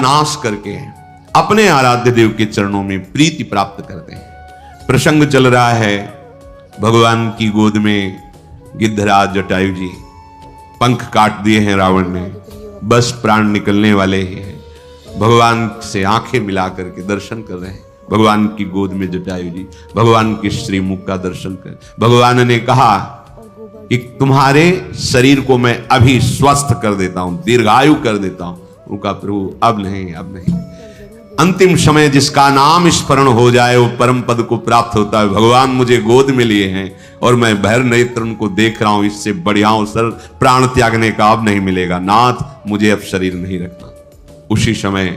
नाश करके अपने आराध्य देव के चरणों में प्रीति प्राप्त करते हैं। प्रसंग चल रहा है, भगवान की गोद में गिद्धराज जटायु जी, पंख काट दिए हैं रावण ने, बस प्राण निकलने वाले ही हैं। भगवान से आंखें मिला करके दर्शन कर रहे हैं। भगवान की गोद में जटायु जी भगवान के श्रीमुख का दर्शन कर, भगवान ने कहा कि तुम्हारे शरीर को मैं अभी स्वस्थ कर देता हूं, दीर्घायु कर देता हूं। उनका प्रभु अब नहीं, अब नहीं। अंतिम समय जिसका नाम स्मरण हो जाए वो परम पद को प्राप्त होता है। भगवान मुझे गोद में लिए हैं और मैं भैर नेत्र उनको देख रहा हूं, इससे बढ़िया अवसर प्राण त्यागने का अब नहीं मिलेगा। नाथ मुझे अब शरीर नहीं रखना। उसी समय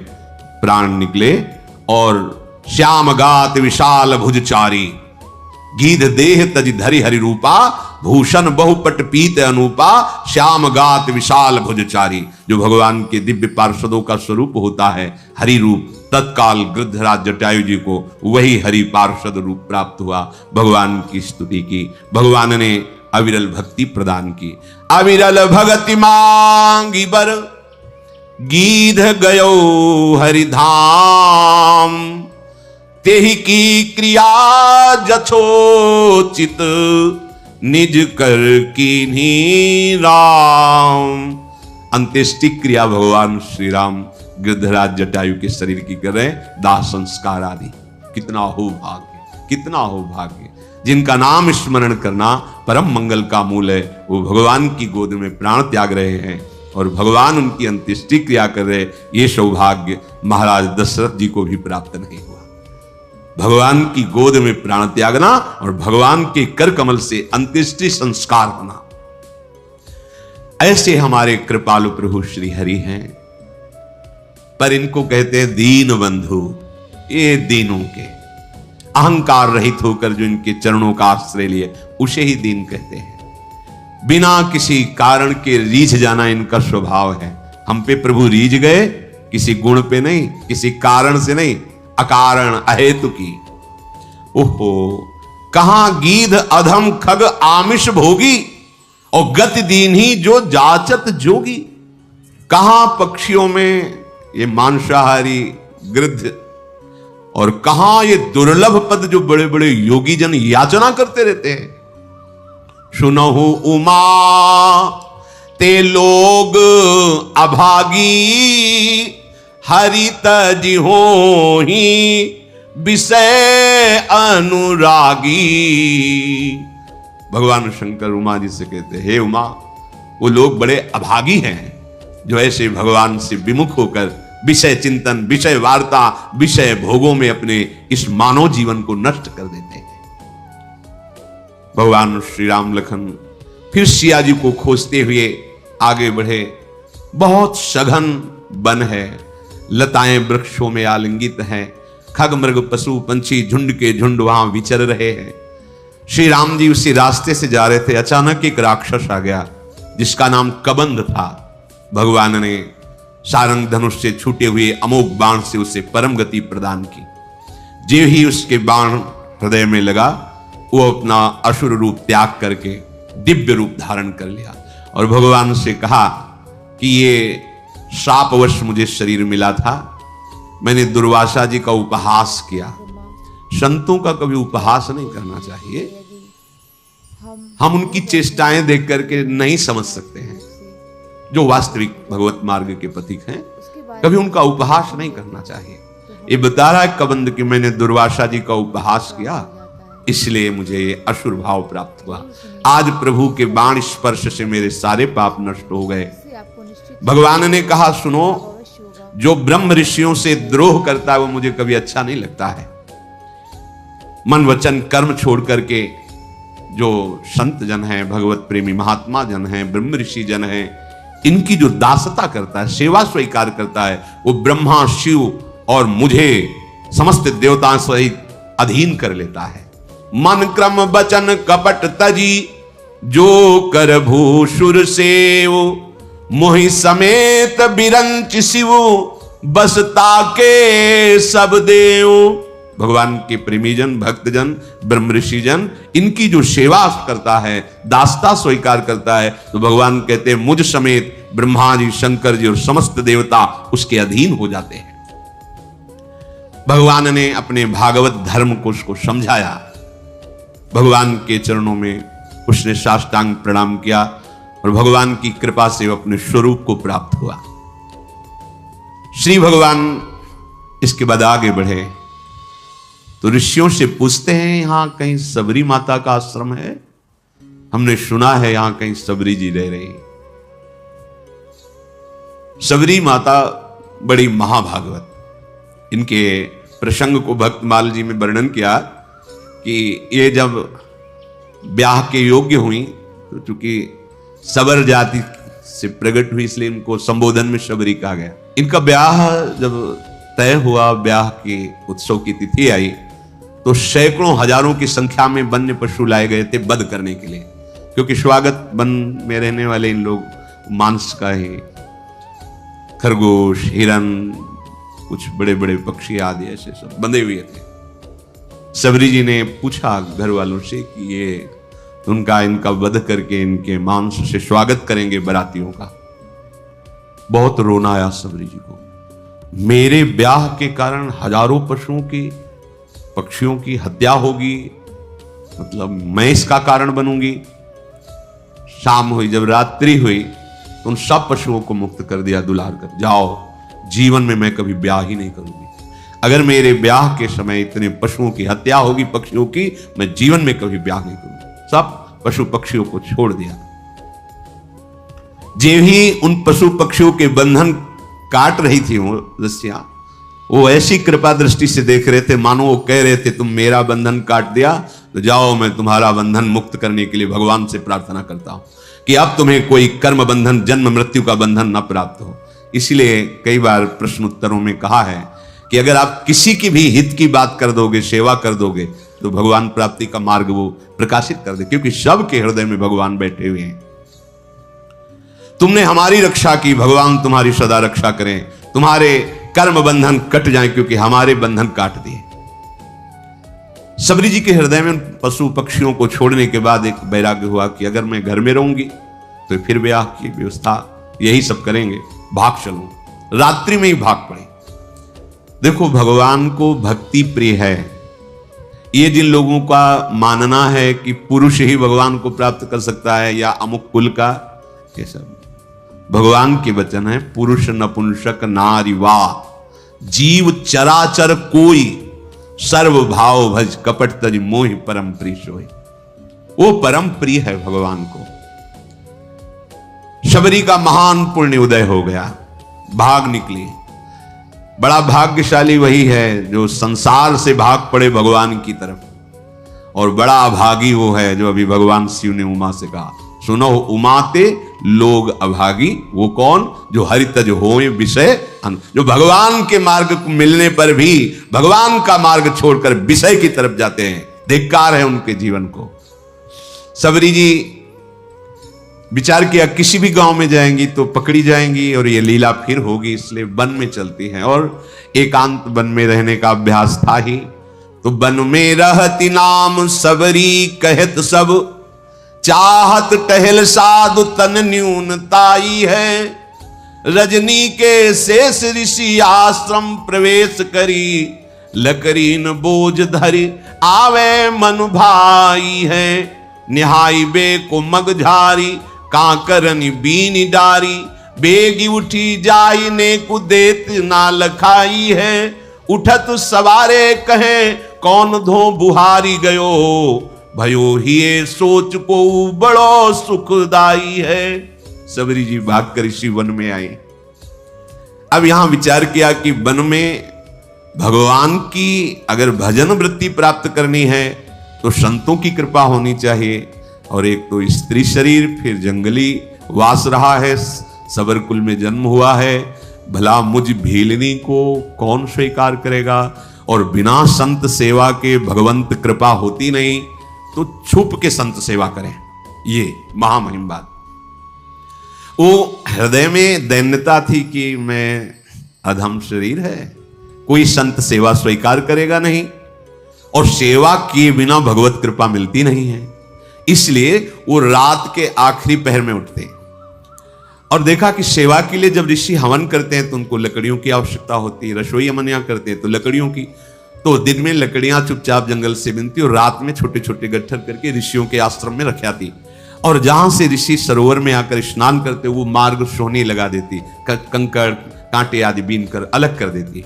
प्राण निकले और श्याम गात विशाल भुजचारी, गीध देह तज धरि हरि रूपा, भूषण बहुपट पीत अनूपा, श्याम गात विशाल भुजचारी। जो भगवान के दिव्य पार्षदों का स्वरूप होता है हरि रूप, तत्काल गिद्धराज जटायु जी को वही हरि पार्षद रूप प्राप्त हुआ। भगवान की स्तुति की, भगवान ने अविरल भक्ति प्रदान की। अविरल भगति मांगी बर, गीध गयो हरिधाम, तेहि की क्रिया जथोचित, निज कर कीन्ही राम। अंत्येष्टि क्रिया भगवान श्री राम गिद्धराज जटायु के शरीर की कर रहे, दाह संस्कार आदि। कितना हो भाग्य, कितना हो भाग्य। जिनका नाम स्मरण करना परम मंगल का मूल है, वो भगवान की गोद में प्राण त्याग रहे हैं और भगवान उनकी अंत्येष्टि क्रिया कर रहे। ये सौभाग्य महाराज दशरथ जी को भी प्राप्त नहीं हुआ। भगवान की गोद में प्राण त्यागना और भगवान के कर कमल से अंत्येष्टि संस्कार होना। ऐसे हमारे कृपालु प्रभु श्री हरि हैं, पर इनको कहते हैं दीन बंधु। ये दीनों के अहंकार रहित होकर जो इनके चरणों का आश्रय लिए उसे ही दीन कहते हैं। बिना किसी कारण के रीझ जाना इनका स्वभाव है। हम पे प्रभु रीझ गए, किसी गुण पे नहीं, किसी कारण से नहीं, अकारण अहेतु की। ओहो, कहां गीध अधम खग आमिष भोगी, और गति दीन ही जो जाचत जोगी। कहां पक्षियों में ये मांसाहारी गिद्ध, और कहां ये दुर्लभ पद जो बड़े बड़े योगी जन याचना करते रहते हैं। सुनहु उमा ते लोग अभागी, हरि तज होहि विषय अनुरागी। भगवान शंकर उमा जी से कहते हैं, हे उमा, वो लोग बड़े अभागी हैं जो ऐसे भगवान से विमुख होकर विषय चिंतन, विषय वार्ता, विषय भोगों में अपने इस मानव जीवन को नष्ट कर देते हैं। भगवान श्री राम लखन फिर सिया जी को खोजते हुए आगे बढ़े। बहुत सघन वन है, लताएं वृक्षों में आलिंगित हैं, खग मृग पशु पंछी झुंड के झुंड वहां विचर रहे हैं। श्री राम जी उसी रास्ते से जा रहे थे, अचानक एक राक्षस आ गया जिसका नाम कबंध था। भगवान ने सारंग धनुष से छूटे हुए अमोघ बाण से उसे परम गति प्रदान की। जो ही उसके बाण हृदय में लगा, वो अपना असुर रूप त्याग करके दिव्य रूप धारण कर लिया और भगवान से कहा कि ये शापवश मुझे शरीर मिला था, मैंने दुर्वासा जी का उपहास किया। संतों का कभी उपहास नहीं करना चाहिए। हम उनकी चेष्टाएं देख करके नहीं समझ सकते हैं। जो वास्तविक भगवत मार्ग के पथिक हैं, कभी उनका उपहास नहीं करना चाहिए। ये बता रहा है कबंध कि मैंने दुर्वासा जी का उपहास किया, इसलिए मुझे ये असुर भाव प्राप्त हुआ। आज प्रभु के बाण स्पर्श से मेरे सारे पाप नष्ट हो गए। भगवान ने कहा, सुनो, जो ब्रह्म ऋषियों से द्रोह करता है वो मुझे कभी अच्छा नहीं लगता है। मन वचन कर्म छोड़ करके जो संत जन हैं, भगवत प्रेमी महात्मा जन हैं, ब्रह्म ऋषि जन हैं, इनकी जो दासता करता है, सेवा स्वीकार करता है, वो ब्रह्मा शिव और मुझे समस्त देवताओं सहित अधीन कर लेता है। मन क्रम बचन कपट तजी, जो कर भूषुर सेव, मोहि समेत बिरंच शिव, बसता के सब देव। भगवान के प्रेमीजन, भक्तजन, ब्रह्म ऋषि जन, इनकी जो सेवा करता है, दासता स्वीकार करता है, तो भगवान कहते हैं मुझ समेत ब्रह्मा जी, शंकर जी और समस्त देवता उसके अधीन हो जाते हैं। भगवान ने अपने भागवत धर्म को उसको समझाया। भगवान के चरणों में उसने साष्टांग प्रणाम किया और भगवान की कृपा से अपने स्वरूप को प्राप्त हुआ। श्री भगवान इसके बाद आगे बढ़े तो ऋषियों से पूछते हैं, यहां कहीं सबरी माता का आश्रम है? हमने सुना है यहां कहीं सबरी जी रह रही। सबरी माता बड़ी महाभागवत। इनके प्रसंग को भक्तमाल जी में वर्णन किया कि ये जब ब्याह के योग्य हुई तो चूंकि सबर जाति से प्रकट हुई इसलिए इनको संबोधन में सबरी कहा गया। इनका ब्याह जब तय हुआ, ब्याह के उत्सव की तिथि आई तो सैकड़ों हजारों की संख्या में वन्य पशु लाए गए थे वध करने के लिए, क्योंकि स्वागत वन में रहने वाले इन लोग मांस का ही, खरगोश, हिरन, कुछ बड़े बड़े पक्षी आदि ऐसे सब बंधे हुए थे। सबरी जी ने पूछा घर वालों से कि ये इनका वध करके इनके मांस से स्वागत करेंगे बारातियों का। बहुत रोना आया सबरी जी को। मेरे ब्याह के कारण हजारों पशुओं की, पक्षियों की हत्या होगी, मतलब मैं इसका कारण बनूंगी। शाम हुई, जब रात्रि हुई तो उन सब पशुओं को मुक्त कर दिया, दुलार कर, जाओ, जीवन में मैं कभी ब्याह ही नहीं करूंगी। अगर मेरे ब्याह के समय इतने पशुओं की हत्या होगी, पक्षियों की, मैं जीवन में कभी ब्याह नहीं करूंगी। सब पशु पक्षियों को छोड़ दिया। जो ही उन पशु पक्षियों के बंधन काट रही थी वो रस्सियां, वो ऐसी कृपा दृष्टि से देख रहे थे मानो वो कह रहे थे, तुम मेरा बंधन काट दिया तो जाओ, मैं तुम्हारा बंधन मुक्त करने के लिए भगवान से प्रार्थना करता हूं कि अब तुम्हें कोई कर्म बंधन, जन्म मृत्यु का बंधन न प्राप्त हो। इसलिए कई बार प्रश्न उत्तरों में कहा है कि अगर आप किसी की भी हित की बात कर दोगे, सेवा कर दोगे, तो भगवान प्राप्ति का मार्ग वो प्रकाशित कर दे, क्योंकि सबके हृदय में भगवान बैठे हुए हैं। तुमने हमारी रक्षा की, भगवान तुम्हारी सदा रक्षा करें, तुम्हारे कर्म बंधन कट जाएं, क्योंकि हमारे बंधन काट दिए। सबरी जी के हृदय में पशु पक्षियों को छोड़ने के बाद एक वैराग्य हुआ कि अगर मैं घर में रहूंगी तो फिर ब्याह की व्यवस्था यही सब करेंगे, भाग चलूं। रात्रि में ही भाग पड़े। देखो, भगवान को भक्ति प्रिय है। ये जिन लोगों का मानना है कि पुरुष ही भगवान को प्राप्त कर सकता है या अमुक कुल का, ये सब भगवान के वचन है। पुरुष नपुंसक नारी वा, जीव चराचर कोई, सर्व भाव भज कपट तज मोहि परम प्रिय सोई। वो परम प्रिय है भगवान को। शबरी का महान पुण्य उदय हो गया, भाग निकली। बड़ा भाग्यशाली वही है जो संसार से भाग पड़े भगवान की तरफ, और बड़ा अभागी वो है जो अभी भगवान शिव ने उमा से कहा, सुनो उमाते लोग अभागी। वो कौन? जो हरितज होए विषय, जो भगवान के मार्ग को मिलने पर भी भगवान का मार्ग छोड़कर विषय की तरफ जाते हैं। धिक्कार है उनके जीवन को। सबरी जी विचार किया किसी भी गांव में जाएंगी तो पकड़ी जाएंगी और ये लीला फिर होगी, इसलिए वन में चलती हैं। और एकांत वन में रहने का अभ्यास था ही, तो वन में रहती नाम सबरी कहत सब, चाहत टहल साधु तन न्यूनताई है। रजनी के शेष ऋषि आश्रम प्रवेश करी, लकरीन बोझ धरी आवे मन भाई है। निहाई बे को मगझारी कांकरनी बीनी डारी, बेगी उठी जाई ने को देत ना लखाई है। उठत सवारे कहे कौन धो बुहारी गयो, भयो ही सोच को बड़ो सुखदाई है। सबरी जी भागकर इसी वन में आए। अब यहां विचार किया कि वन में भगवान की अगर भजन वृत्ति प्राप्त करनी है तो संतों की कृपा होनी चाहिए, और एक तो स्त्री शरीर, फिर जंगली वास रहा है, सबर कुल में जन्म हुआ है, भला मुझ भीलनी को कौन स्वीकार करेगा। और बिना संत सेवा के भगवंत कृपा होती नहीं, तो छुप के संत सेवा करें, ये महामहिम बात। वो हृदय में दैन्यता थी कि मैं अधम शरीर है, कोई संत सेवा स्वीकार करेगा नहीं, और सेवा किए बिना भगवत कृपा मिलती नहीं है। इसलिए वो रात के आखिरी पहर में उठते और देखा कि सेवा के लिए जब ऋषि हवन करते हैं तो उनको लकड़ियों की आवश्यकता होती है, रसोई अमनिया करते हैं तो लकड़ियों की। तो दिन में लकड़ियां चुपचाप जंगल से मिलती और रात में छोटे छोटे गट्ठर करके ऋषियों के आश्रम में रख आती, और जहां से ऋषि सरोवर में आकर स्नान करते वो मार्ग सोहनी लगा देती, कंकड़ कांटे आदि बीन कर अलग कर देती।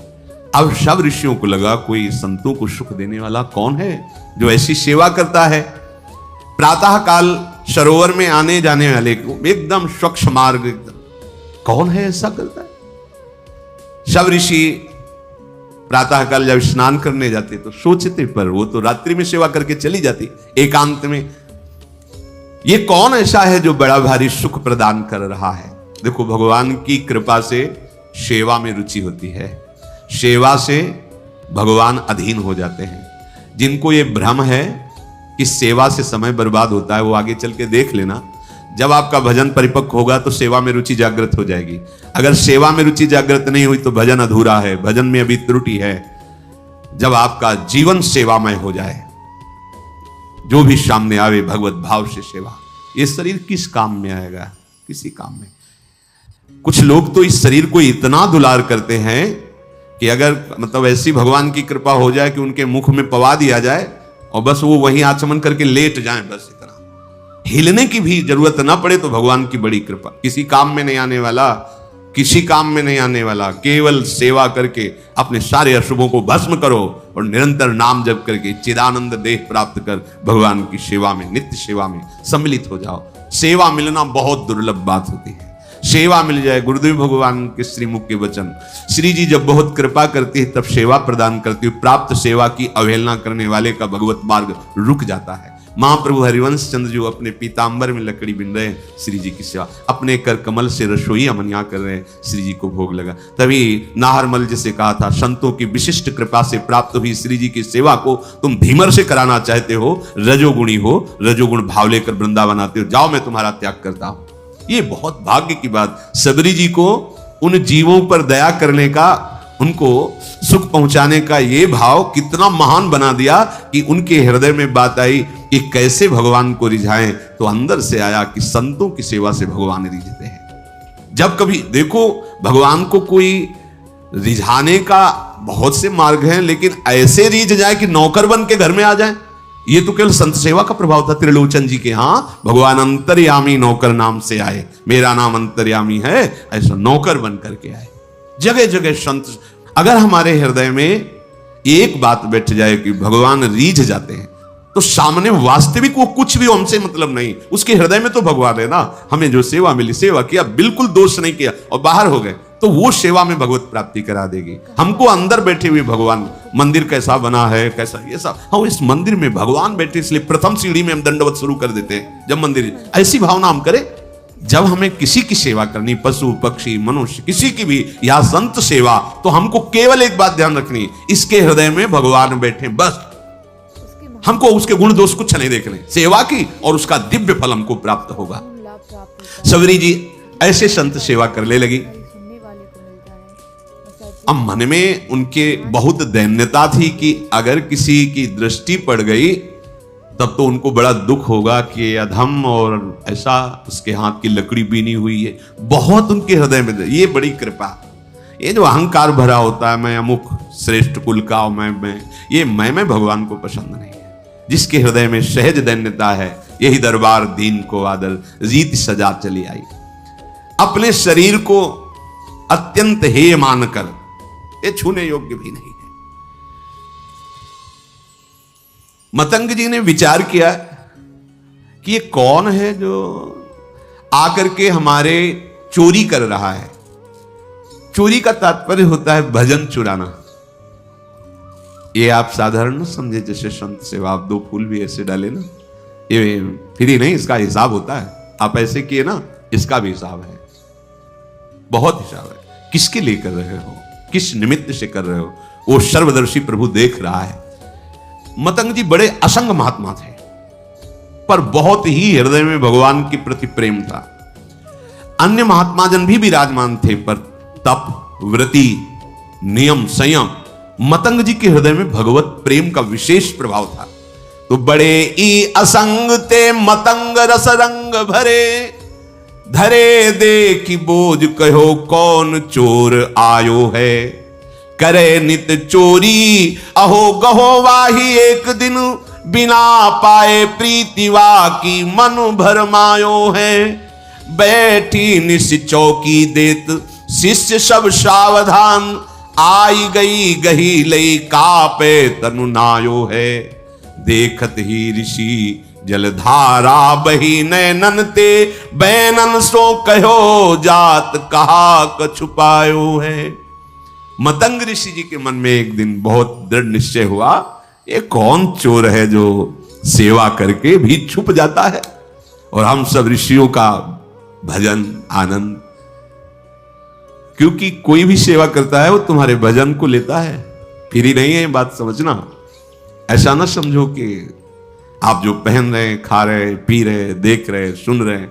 अब सब ऋषियों को लगा कोई संतों को सुख देने वाला कौन है जो ऐसी सेवा करता है। प्रातः काल सरोवर में आने जाने वाले को एकदम स्वच्छ मार्ग, कौन है ऐसा करता है। सब ऋषि प्रातः काल जब स्नान करने जाते तो सोचते, पर वो तो रात्रि में सेवा करके चली जाती एकांत में, ये कौन ऐसा है जो बड़ा भारी सुख प्रदान कर रहा है। देखो भगवान की कृपा से सेवा में रुचि होती है, सेवा से भगवान अधीन हो जाते हैं। जिनको ये भ्रम है कि सेवा से समय बर्बाद होता है, वो आगे चल के देख लेना, जब आपका भजन परिपक्व होगा तो सेवा में रुचि जागृत हो जाएगी। अगर सेवा में रुचि जागृत नहीं हुई तो भजन अधूरा है, भजन में अभी त्रुटि है। जब आपका जीवन सेवामय हो जाए, जो भी सामने आवे भगवत भाव से सेवा, ये शरीर किस काम में आएगा, किसी काम में। कुछ लोग तो इस शरीर को इतना दुलार करते हैं कि अगर मतलब ऐसी भगवान की कृपा हो जाए कि उनके मुख में पवा दिया जाए और बस वो वहीं आचमन करके लेट जाएं, बस इतना, हिलने की भी जरूरत ना पड़े तो भगवान की बड़ी कृपा। किसी काम में नहीं आने वाला, किसी काम में नहीं आने वाला, केवल सेवा करके अपने सारे अशुभों को भस्म करो और निरंतर नाम जप करके चिदानंद देह प्राप्त कर भगवान की सेवा में, नित्य सेवा में सम्मिलित हो जाओ। सेवा मिलना बहुत दुर्लभ बात होती है, सेवा मिल जाए। गुरुदेव भगवान के श्रीमुख के वचन, श्री जी जब बहुत कृपा करती है तब सेवा प्रदान करती है, प्राप्त सेवा की अवहेलना करने वाले का भगवत मार्ग रुक जाता है। महाप्रभु हरिवंश चंद्र जो अपने पीतांबर में लकड़ी बिन रहे हैं, श्री जी की सेवा, अपने कर कमल से रसोई अमनिया कर रहे हैं, श्री जी को भोग लगा। तभी नाहरमल जैसे कहा था, संतों की विशिष्ट कृपा से प्राप्त हुई श्री जी की सेवा को तुम भीमर से कराना चाहते हो, रजोगुणी हो, रजोगुण भाव लेकर वृंदावन आते हो, जाओ मैं तुम्हारा त्याग करता हूं। ये बहुत भाग्य की बात, सबरी जी को उन जीवों पर दया करने का, उनको सुख पहुंचाने का ये भाव कितना महान बना दिया कि उनके हृदय में बात आई कि कैसे भगवान को रिझाएं। तो अंदर से आया कि संतों की सेवा से भगवान रिझते हैं। जब कभी देखो भगवान को कोई रिझाने का बहुत से मार्ग हैं, लेकिन ऐसे रिझ जाए कि नौकर बन के घर में आ जाए, ये तो केवल संत सेवा का प्रभाव था त्रिलोचन जी के। हाँ, भगवान अंतर्यामी नौकर नाम से आए, मेरा नाम अंतर्यामी है, ऐसा नौकर बन करके आए। जगह जगह संत, अगर हमारे हृदय में एक बात बैठ जाए कि भगवान रीझ जाते हैं, तो सामने वास्तविक वो कुछ भी हमसे मतलब नहीं, उसके हृदय में तो भगवान है ना। हमें जो सेवा मिली, सेवा किया, बिल्कुल दोष नहीं किया और बाहर हो गए, तो वो सेवा में भगवत प्राप्ति करा देगी। हमको अंदर बैठे हुए भगवान, मंदिर कैसा बना है, कैसा ये सब, हाँ इस मंदिर में भगवान बैठे, इसलिए प्रथम सीढ़ी में हम दंडवत शुरू कर देते हैं। जब मंदिर, ऐसी भावना हम करें। जब हमें किसी की सेवा करनी, पशु पक्षी मनुष्य किसी की भी, या संत सेवा, तो हमको केवल एक बात ध्यान रखनी, इसके हृदय में भगवान बैठे, बस। हमको उसके गुण दोष कुछ नहीं देखने, सेवा की और उसका दिव्य फल हमको प्राप्त होगा। सबरी जी ऐसे संत सेवा करने लगी। अब मन में उनके बहुत दैन्यता थी कि अगर किसी की दृष्टि पड़ गई तब तो उनको बड़ा दुख होगा कि अधम और ऐसा उसके हाथ की लकड़ी बीनी हुई है। बहुत उनके हृदय में ये बड़ी कृपा, ये जो अहंकार भरा होता है, मैं अमुक श्रेष्ठ कुल का, मैं ये मैं भगवान को पसंद नहीं है। जिसके हृदय में सहज दैन्यता है, यही दरबार दीन को आदर रीत सजा चली आई। अपने शरीर को अत्यंत हेय मानकर, ये छूने योग्य भी नहीं है। मतंग जी ने विचार किया कि ये कौन है जो आकर के हमारे चोरी कर रहा है। चोरी का तात्पर्य होता है भजन चुराना। ये आप साधारण न समझे, जैसे संत सेवा आप 2 फूल भी ऐसे डाले ना, ये फ्री नहीं, इसका हिसाब होता है। आप ऐसे किए ना, इसका भी हिसाब है, बहुत हिसाब है। किसके लिए कर रहे हो, किस निमित्त से कर रहे हो, वो सर्वदर्शी प्रभु देख रहा है। मतंग जी बड़े असंग महात्मा थे, पर बहुत ही हृदय में भगवान के प्रति प्रेम था। अन्य महात्मा जन भी विराजमान थे, पर तप, व्रति, नियम, संयम, मतंग जी के हृदय में भगवत प्रेम का विशेष प्रभाव था। तो बड़े ई असंग ते मतंग रस रंग भरे, धरे देखी बोझ कहो कौन चोर आयो है। करे नित चोरी अहो गहो वाही एक दिन, बिना पाए प्रीतिवा की मन भरमायो है। बैठी निस चौकी देत शिष्य सब सावधान, आई गई गही लई कापे तनु नायो है। देखत ही ऋषि जलधारा बही नैनन ते, बैनन सो कहो जात कहा क छुपायो है। मतंग ऋषि जी के मन में एक दिन बहुत दृढ़ निश्चय हुआ, ये कौन चोर है जो सेवा करके भी छुप जाता है, और हम सब ऋषियों का भजन आनंद। क्योंकि कोई भी सेवा करता है वो तुम्हारे भजन को लेता है, फिर ही नहीं है, बात समझना। ऐसा ना समझो कि आप जो पहन रहे, खा रहे, पी रहे, देख रहे, सुन रहे,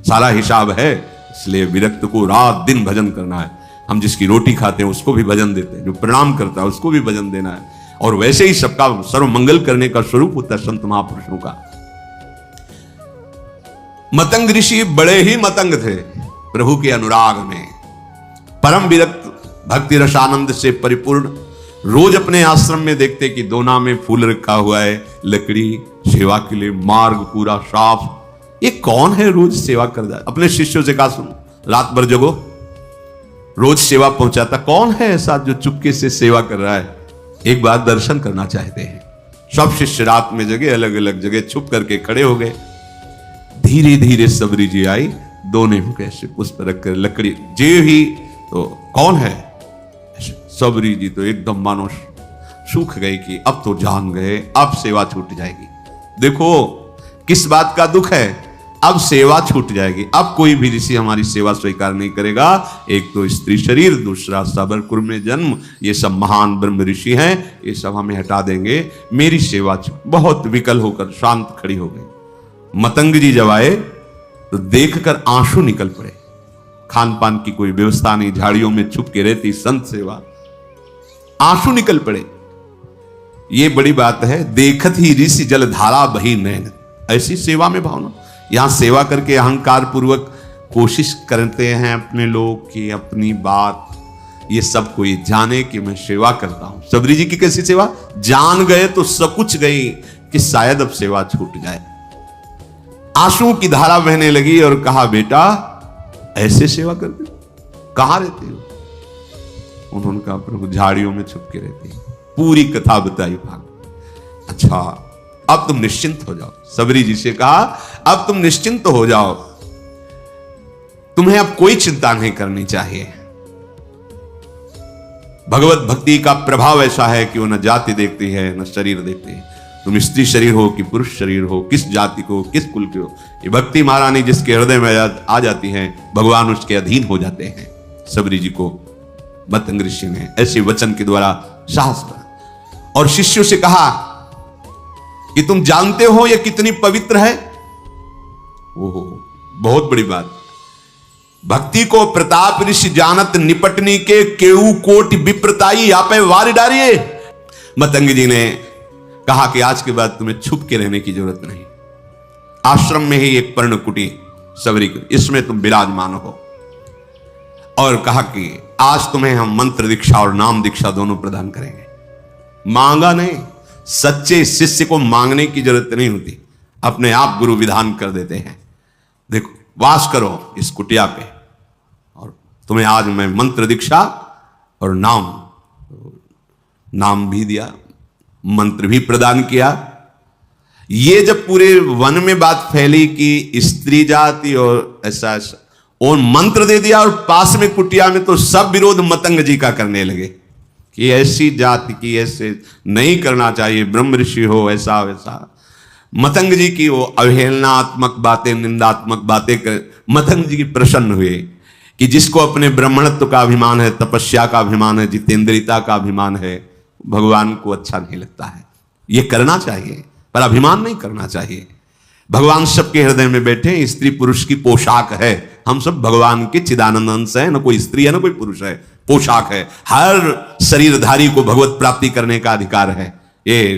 सारा हिसाब है, इसलिए विरक्त को रात दिन भजन करना है। हम जिसकी रोटी खाते हैं उसको भी भजन देते हैं, जो प्रणाम करता है उसको भी भजन देना है। और वैसे ही सबका सर्व मंगल करने का स्वरूप होता है संत महापुरुषों का। मतंग ऋषि बड़े ही मतंग थे प्रभु के अनुराग में, परम विरक्त, भक्ति रसानंद से परिपूर्ण। रोज अपने आश्रम में देखते कि दोना में फूल रखा हुआ है, लकड़ी, सेवा के लिए मार्ग पूरा साफ। ये कौन है रोज सेवा कर रहा है? अपने शिष्यों से कहा, सुन रात भर जगो, रोज सेवा पहुंचाता कौन है ऐसा जो चुपके से सेवा कर रहा है? एक बार दर्शन करना चाहते हैं। सब शिष्य रात में जगह, अलग अलग जगह छुप करके खड़े हो गए। धीरे धीरे सबरी जी आई, दोने में कैसे पुष्प रखकर लकड़ी जे ही, तो कौन है? सबरी जी तो एकदम मानो सूख गई कि अब तो जान गए, अब सेवा छूट जाएगी। देखो किस बात का दुख है, अब सेवा छूट जाएगी, अब कोई भी ऋषि हमारी सेवा स्वीकार नहीं करेगा। एक तो स्त्री शरीर, दूसरा साबरपुर में जन्म, ये सब महान ब्रह्म ऋषि हैं, ये सब हमें हटा देंगे, मेरी सेवा बहुत विकल होकर शांत खड़ी हो गई। मतंग जी जब आए तो देखकर आंसू निकल पड़े। खान पान की कोई व्यवस्था नहीं, झाड़ियों में छुप के रहती संत सेवा, आंसू निकल पड़े। ये बड़ी बात है। देखत ही ऋषि जलधारा बही नैन, ऐसी सेवा में भावना। यहां सेवा करके अहंकार पूर्वक कोशिश करते हैं अपने लोग की अपनी बात, ये सब कोई जाने कि मैं सेवा करता हूं। सबरी जी की कैसी सेवा? जान गए तो सब कुछ गई कि शायद अब सेवा छूट जाए। आंसू की धारा बहने लगी और कहा, बेटा ऐसे सेवा करते हो, कहां रहते हो? उन्होंने कहा, प्रभु झाड़ियों में छुप के रहती है। पूरी कथा बताई भाग। अच्छा अब तुम निश्चिंत हो जाओ। सबरी जी से कहा, अब तुम निश्चिंत हो जाओ, तुम्हें अब कोई चिंता नहीं करनी चाहिए। भगवत भक्ति का प्रभाव ऐसा है कि वो न जाति देखती है न शरीर देखती है। तुम स्त्री शरीर हो कि पुरुष शरीर हो, किस जाति को, किस कुल के हो, ये भक्ति महारानी जिसके हृदय में आ जाती है, भगवान उसके अधीन हो जाते हैं। सबरी जी को मतंग ऋषि ने ऐसे वचन के द्वारा साहस बना और शिष्यों से कहा कि तुम जानते हो यह कितनी पवित्र है। ओहो बहुत बड़ी बात। भक्ति को प्रताप ऋषि जानत निपटनी के केऊ कोटि विप्रताई आपे वार डारिये। मतंग जी ने कहा कि आज के बाद तुम्हें छुप के रहने की जरूरत नहीं। आश्रम में ही एक पर्ण कुटी सबरी, इसमें तुम विराजमान हो। और कहा कि आज तुम्हें हम मंत्र दीक्षा और नाम दीक्षा दोनों प्रदान करेंगे। मांगा नहीं, सच्चे शिष्य को मांगने की जरूरत नहीं होती, अपने आप गुरु विधान कर देते हैं। देखो वास करो इस कुटिया पे और तुम्हें आज मैं मंत्र दीक्षा और नाम भी दिया, मंत्र भी प्रदान किया। ये जब पूरे वन में बात फैली कि स्त्री जाति और ऐसा और मंत्र दे दिया और पास में कुटिया में, तो सब विरोध मतंग जी का करने लगे कि ऐसी जाति की ऐसे नहीं करना चाहिए, ब्रह्म ऋषि हो ऐसा वैसा। मतंग जी की वो अवहेलनात्मक बातें, निंदात्मक बातें कर मतंग जी की प्रसन्न हुए कि जिसको अपने ब्राह्मणत्व का अभिमान है, तपस्या का अभिमान है, जितेंद्रियता का अभिमान है, भगवान को अच्छा नहीं लगता है। ये करना चाहिए पर अभिमान नहीं करना चाहिए। भगवान सबके हृदय में बैठे, स्त्री पुरुष की पोशाक है, हम सब भगवान के चिदानंद अंश है, न कोई स्त्री है न कोई पुरुष है, पोशाक है। हर शरीरधारी को भगवत प्राप्ति करने का अधिकार है। ये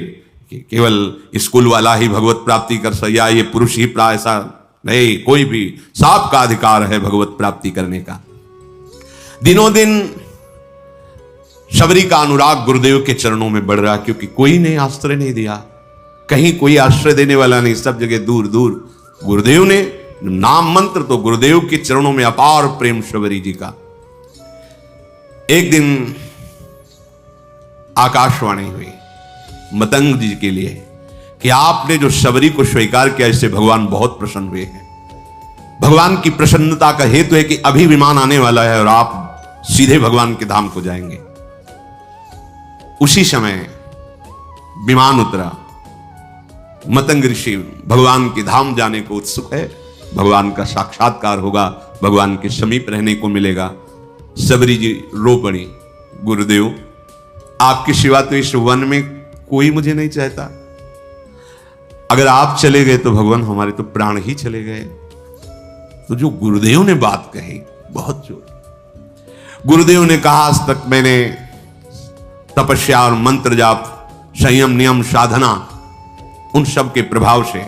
केवल स्कूल वाला ही भगवत प्राप्ति कर सकता, ये पुरुष ही ऐसा नहीं, कोई भी सांप का अधिकार है भगवत प्राप्ति करने का। दिनों दिन शबरी का अनुराग गुरुदेव के चरणों में बढ़ रहा, क्योंकि कोई ने आश्रय नहीं दिया, कहीं कोई आश्रय देने वाला नहीं, सब जगह दूर दूर गुरुदेव ने नाम मंत्र, तो गुरुदेव के चरणों में अपार प्रेम शबरी जी का। एक दिन आकाशवाणी हुई मतंग जी के लिए कि आपने जो शबरी को स्वीकार किया, इससे भगवान बहुत प्रसन्न हुए हैं। भगवान की प्रसन्नता का हेतु है कि अभी विमान आने वाला है और आप सीधे भगवान के धाम को जाएंगे। उसी समय विमान उतरा, मतंग ऋषि भगवान के धाम जाने को उत्सुक है, भगवान का साक्षात्कार होगा, भगवान के समीप रहने को मिलेगा। शबरी जी रो पड़ी, गुरुदेव आपके सिवा तो इस वन में कोई मुझे नहीं चाहता, अगर आप चले गए तो भगवान हमारे तो प्राण ही चले गए। तो जो गुरुदेव ने बात कही बहुत जोर, गुरुदेव ने कहा आज तक मैंने तपस्या और मंत्र जाप, संयम नियम साधना, उन सब के प्रभाव से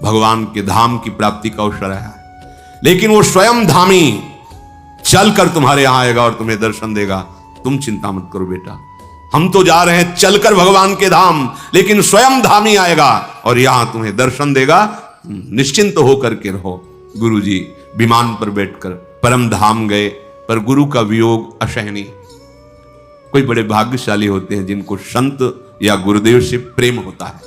भगवान के धाम की प्राप्ति का अवसर है, लेकिन वो स्वयं धामी चलकर तुम्हारे यहां आएगा और तुम्हें दर्शन देगा। तुम चिंता मत करो बेटा, हम तो जा रहे हैं चलकर भगवान के धाम, लेकिन स्वयं धामी आएगा और यहां तुम्हें दर्शन देगा, निश्चिंत होकर के रहो। गुरु जी विमान पर बैठकर परम धाम गए, पर गुरु का वियोग असहनीय। कोई बड़े भाग्यशाली होते हैं जिनको संत या गुरुदेव से प्रेम होता है।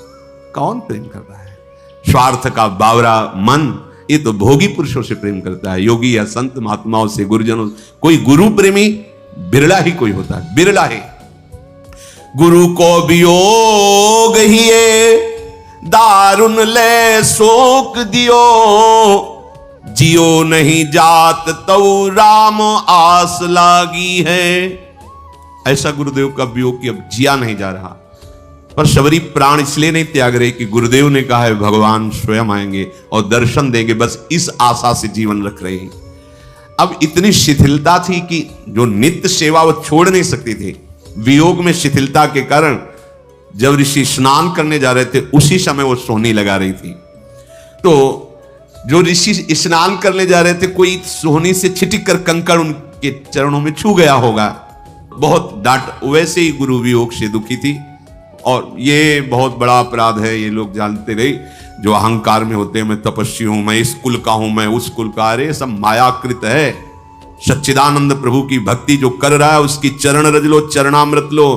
कौन प्रेम कर रहा है? स्वार्थ का बावरा मन, ये तो भोगी पुरुषों से प्रेम करता है, योगी या संत महात्माओं से, गुरुजनों। कोई गुरु प्रेमी बिरला ही कोई होता है, बिरला ही। गुरु को वियोग हिए दारुन ले शोक दियो, जियो नहीं जात तो राम आस लागी है। ऐसा गुरुदेव का वियोग कि अब जिया नहीं जा रहा। पर शबरी प्राण इसलिए नहीं त्याग रही कि गुरुदेव ने कहा है भगवान स्वयं आएंगे और दर्शन देंगे, बस इस आशा से जीवन रख रहे हैं। अब इतनी शिथिलता थी कि जो नित्य सेवा वो छोड़ नहीं सकती थी। वियोग में शिथिलता के कारण जब ऋषि स्नान करने जा रहे थे, उसी समय वो सोहनी लगा रही थी। तो जो ऋषि स्नान करने जा रहे थे, कोई सोहनी से छिटक कर कंकड़ उनके चरणों में छू गया होगा, बहुत डांट। वैसे ही गुरु वियोग से दुखी थी, और ये बहुत बड़ा अपराध है, ये लोग जानते रहे जो अहंकार में होते हैं, मैं तपस्वी हूं, मैं इस कुल का हूं, मैं उस कुल का। अरे सब मायाकृत है। सच्चिदानंद प्रभु की भक्ति जो कर रहा है, उसकी चरण रज लो, चरणामृत लो।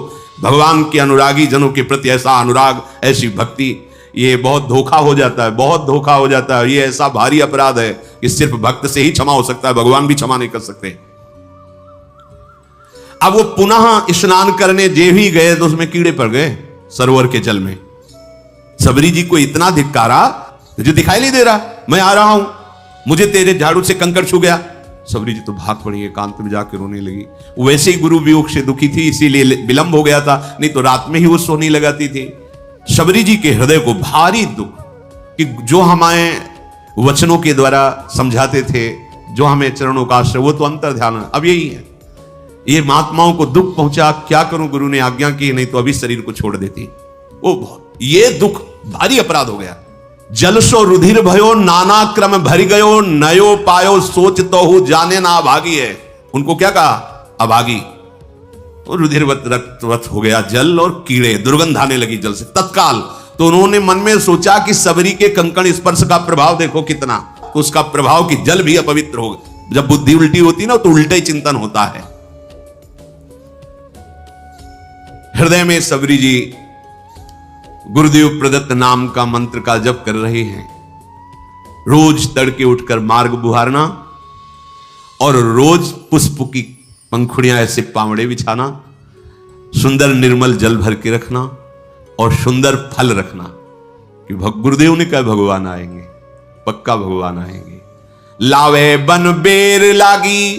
भगवान के अनुरागी जनों के प्रति ऐसा अनुराग, ऐसी भक्ति, ये बहुत धोखा हो जाता है, बहुत धोखा हो जाता है। ये ऐसा भारी अपराध है कि सिर्फ भक्त से ही क्षमा हो सकता है, भगवान भी क्षमा नहीं कर सकते। अब वो पुनः स्नान करने जे भी गए तो उसमें कीड़े पड़ गए सरोवर के जल में। शबरी जी को इतना धिक्कारा, तुझे दिखाई नहीं दे रहा, मैं आ रहा हूं, मुझे तेरे झाड़ू से कंकड़ छू गया। शबरी जी तो भाग पड़ी, एकांत में जाकर रोने लगी। वैसे ही गुरु वियोग से दुखी थी, इसीलिए विलंब हो गया था, नहीं तो रात में ही वो सोनी लगाती थी। शबरी जी के हृदय को भारी दुख कि जो हमें वचनों के द्वारा समझाते थे, जो हमें चरणों का आश्रय, वो तो अंतर ध्यान अब यही है। ये महात्माओं को दुख पहुंचा, क्या करूं, गुरु ने आज्ञा की, नहीं तो अभी शरीर को छोड़ देती। वो बहुत, ये दुख भारी अपराध हो गया। जलसो रुधिर भयो नाना क्रम भरी गयो, नयो पायो सोच तो हूं जाने ना अभागी है। उनको क्या कहा? अभागी। तो रुधिरवत रक्तवत हो गया जल, और कीड़े, दुर्गंध आने लगी जल से तत्काल। तो उन्होंने मन में सोचा कि शबरी के कंकण स्पर्श का प्रभाव देखो कितना, तो उसका प्रभाव कि जल भी अपवित्र हो गया। जब बुद्धि उल्टी होती ना, तो उल्टा ही चिंतन होता है। हृदय में शबरी जी गुरुदेव प्रदत्त नाम का मंत्र का जप कर रहे हैं। रोज तड़के उठकर मार्ग बुहारना, और रोज पुष्प की पंखुड़ियां ऐसे पावड़े बिछाना, सुंदर निर्मल जल भर के रखना, और सुंदर फल रखना कि गुरुदेव ने कहा भगवान आएंगे, पक्का भगवान आएंगे। लावे बन बेर लागी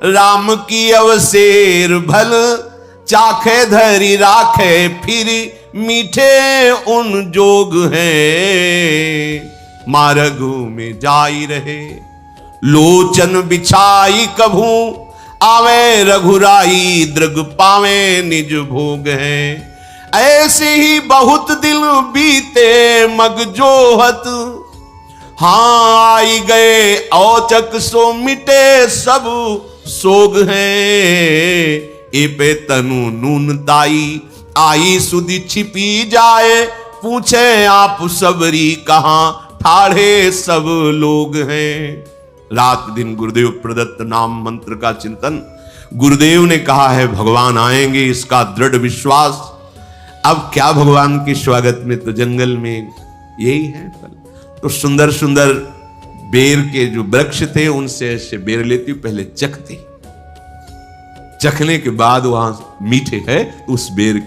राम की अवसेर भल, चाखे धरी राखे फिर मीठे उन जोग है, मार्गु में जाई रहे लोचन बिछाई कभू, आवे रघुराई दृग पावे निज भोग है। ऐसे ही बहुत दिन बीते मग जोहत, हाँ आई गए औचक सो मिटे सब सोग हैं, ए पे तनु नूनताई आई सुधि छिपी जाए, पूछे आप सबरी कहां ठाढ़े सब लोग हैं। रात दिन गुरुदेव प्रदत्त नाम मंत्र का चिंतन, गुरुदेव ने कहा है भगवान आएंगे, इसका दृढ़ विश्वास। अब क्या भगवान के स्वागत में तो जंगल में यही है फल। तो सुंदर सुंदर बेर के जो वृक्ष थे उनसे ऐसे बेर लेती, पहले चखती, चखने के बाद वहां मीठे है तो उस बेर